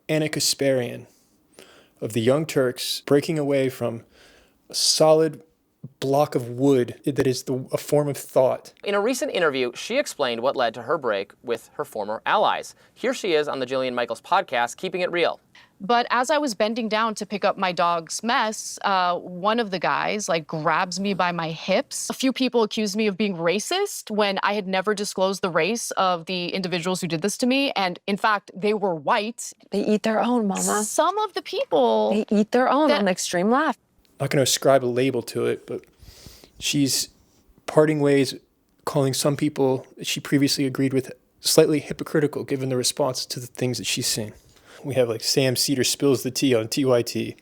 Kasparian of the Young Turks breaking away from a solid block of wood that is a form of thought. In a recent interview, she explained what led to her break with her former allies. Here she is on the Jillian Michaels podcast, Keeping It Real. But as I was bending down to pick up my dog's mess, one of the guys grabs me by my hips. A few people accused me of being racist when I had never disclosed the race of the individuals who did this to me. And in fact, they were white. They eat their own, Mama. Some of the people. They eat their own on extreme left. I'm not going to ascribe a label to it, but she's parting ways, calling some people that she previously agreed with slightly hypocritical given the response to the things that she's seen. We have Sam Cedar spills the tea on TYT.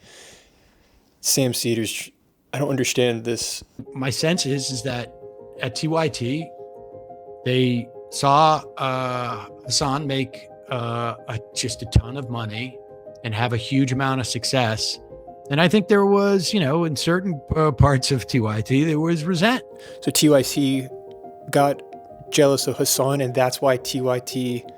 Sam Cedars, I don't understand this. My sense is that at TYT, they saw Hassan make just a ton of money and have a huge amount of success. And I think there was, in certain parts of TYT, there was resent. So TYT got jealous of Hassan, and that's why TYT...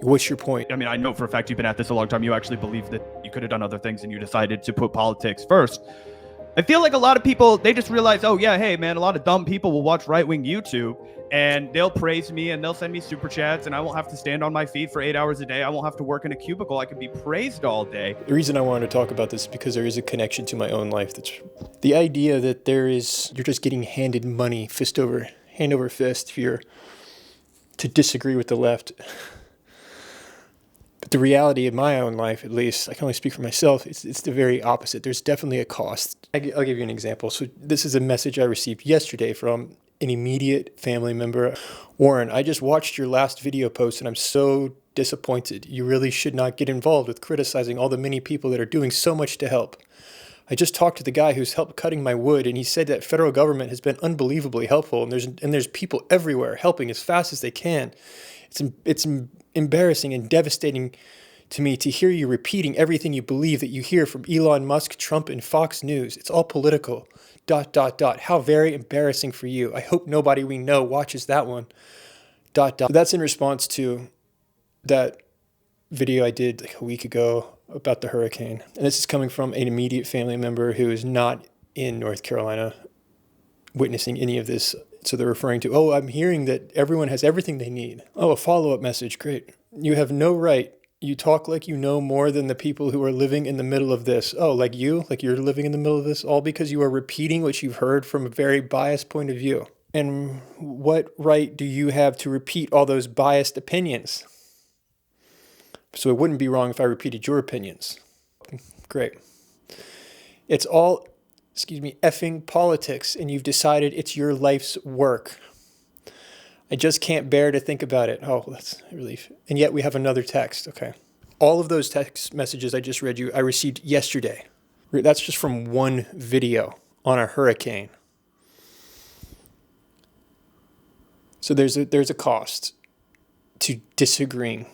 What's your point? I mean, I know for a fact you've been at this a long time. You actually believe that you could have done other things and you decided to put politics first. I feel like a lot of people, they just realize, oh yeah, hey man, a lot of dumb people will watch right-wing YouTube and they'll praise me and they'll send me super chats and I won't have to stand on my feet for 8 hours a day. I won't have to work in a cubicle. I can be praised all day. The reason I wanted to talk about this is because there is a connection to my own life. That's the idea that you're just getting handed money, hand over fist if you're to disagree with the left. But the reality of my own life, at least, I can only speak for myself, it's the very opposite. There's definitely a cost. I'll give you an example. So this is a message I received yesterday from an immediate family member. Warren, I just watched your last video post and I'm so disappointed. You really should not get involved with criticizing all the many people that are doing so much to help. I just talked to the guy who's helped cutting my wood, and he said that federal government has been unbelievably helpful, and there's people everywhere helping as fast as they can. It's embarrassing and devastating to me to hear you repeating everything you believe that you hear from Elon Musk, Trump, and Fox News. It's all political. ... How very embarrassing for you. I hope nobody we know watches that one. ... That's in response to that video I did a week ago about the hurricane. And this is coming from an immediate family member who is not in North Carolina witnessing any of this. So they're referring to, oh, I'm hearing that everyone has everything they need. Oh, a follow-up message. Great. You have no right. You talk like you know more than the people who are living in the middle of this. Oh, like you? Like you're living in the middle of this? All because you are repeating what you've heard from a very biased point of view. And what right do you have to repeat all those biased opinions? So it wouldn't be wrong if I repeated your opinions. Great. It's all, effing politics, and you've decided it's your life's work. I just can't bear to think about it. Oh, that's a relief. And yet we have another text. Okay. All of those text messages I just read you, I received yesterday. That's just from one video on a hurricane. So there's a cost to disagreeing.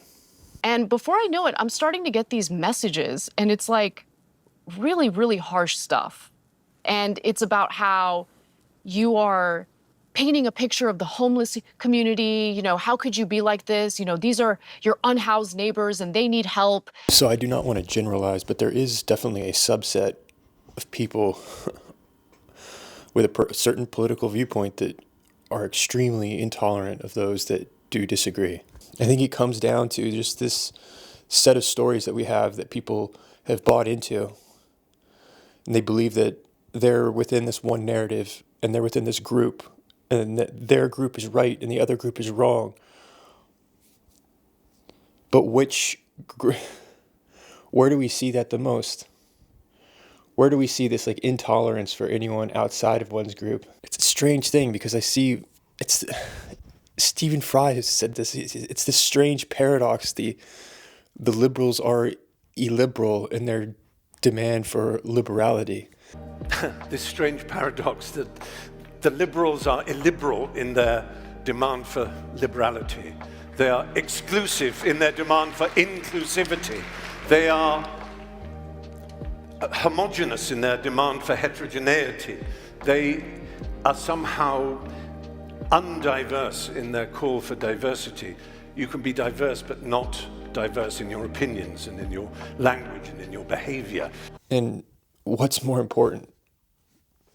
And before I know it, I'm starting to get these messages, and it's really, really harsh stuff. And it's about how you are painting a picture of the homeless community. How could you be like this? These are your unhoused neighbors and they need help. So I do not want to generalize, but there is definitely a subset of people with a certain political viewpoint that are extremely intolerant of those that do disagree. I think it comes down to just this set of stories that we have that people have bought into. And they believe that they're within this one narrative and they're within this group and that their group is right and the other group is wrong. But where do we see that the most? Where do we see this intolerance for anyone outside of one's group? It's a strange thing because I see Stephen Fry has said this. It's this strange paradox. The liberals are illiberal in their demand for liberality. This strange paradox that the liberals are illiberal in their demand for liberality. They are exclusive in their demand for inclusivity. They are homogeneous in their demand for heterogeneity. They are somehow undiverse in their call for diversity. You can be diverse but not diverse in your opinions and in your language and in your behavior. And what's more important?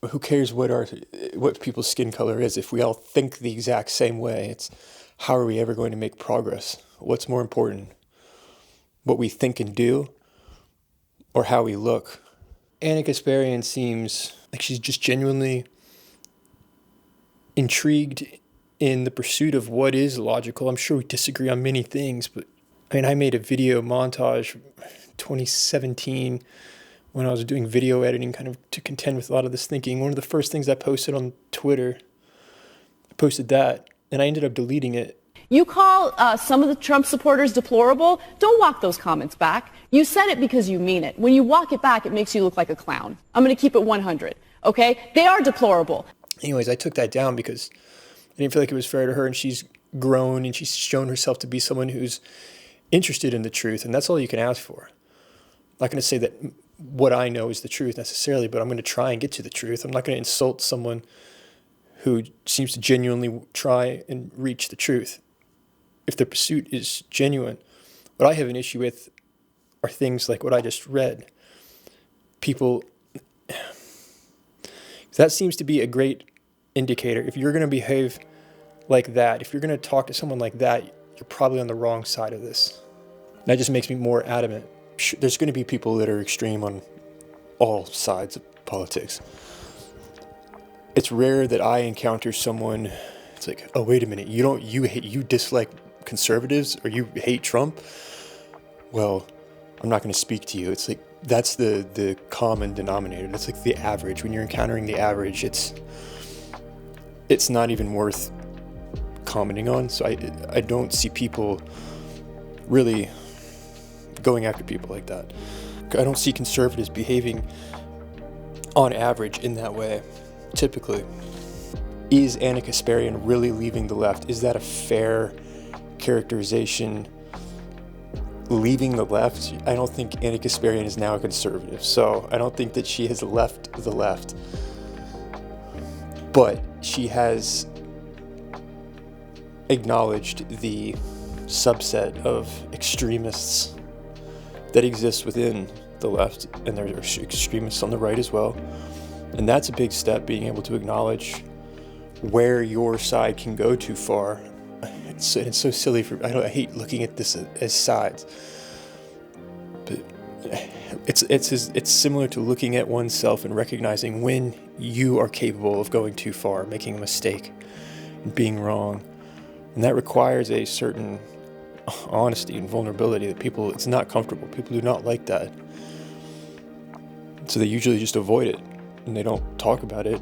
Who cares what people's skin color is if we all think the exact same way? It's how are we ever going to make progress? What's more important? What we think and do, or how we look? Anna Kasparian seems like she's just genuinely intrigued in the pursuit of what is logical. I'm sure we disagree on many things, but I made a video montage 2017 when I was doing video editing kind of to contend with a lot of this thinking. One of the first things I posted on Twitter, I posted that, and I ended up deleting it. You call some of the Trump supporters deplorable? Don't walk those comments back. You said it because you mean it. When you walk it back, it makes you look like a clown. I'm going to keep it 100, okay? They are deplorable. Anyways, I took that down because I didn't feel like it was fair to her, and she's grown and she's shown herself to be someone who's interested in the truth, and that's all you can ask for. I'm not going to say that what I know is the truth necessarily, but I'm going to try and get to the truth. I'm not going to insult someone who seems to genuinely try and reach the truth. If the pursuit is genuine, what I have an issue with are things like what I just read. People, that seems to be a great indicator. If you're going to behave like that, if you're going to talk to someone like that, you're probably on the wrong side of this. That just makes me more adamant. There's going to be people that are extreme on all sides of politics. It's rare that I encounter someone, it's like, oh, wait a minute, you dislike conservatives or you hate Trump? Well, I'm not going to speak to you. It's like, that's the common denominator. That's like the average. When you're encountering the average, it's not even worth commenting on. So I don't see people really going after people like that. I don't see conservatives behaving on average in that way, typically. Is Anna Kasparian really leaving the left? Is that a fair characterization? Leaving the left? I don't think Anna Kasparian is now a conservative, so I don't think that she has left the left. But she has acknowledged the subset of extremists that exists within the left, and there are extremists on the right as well. And that's a big step, being able to acknowledge where your side can go too far. It's so silly I hate looking at this as sides, but it's similar to looking at oneself and recognizing when you are capable of going too far, making a mistake, and being wrong. And that requires a certain honesty and vulnerability that it's not comfortable. People do not like that. So they usually just avoid it and they don't talk about it.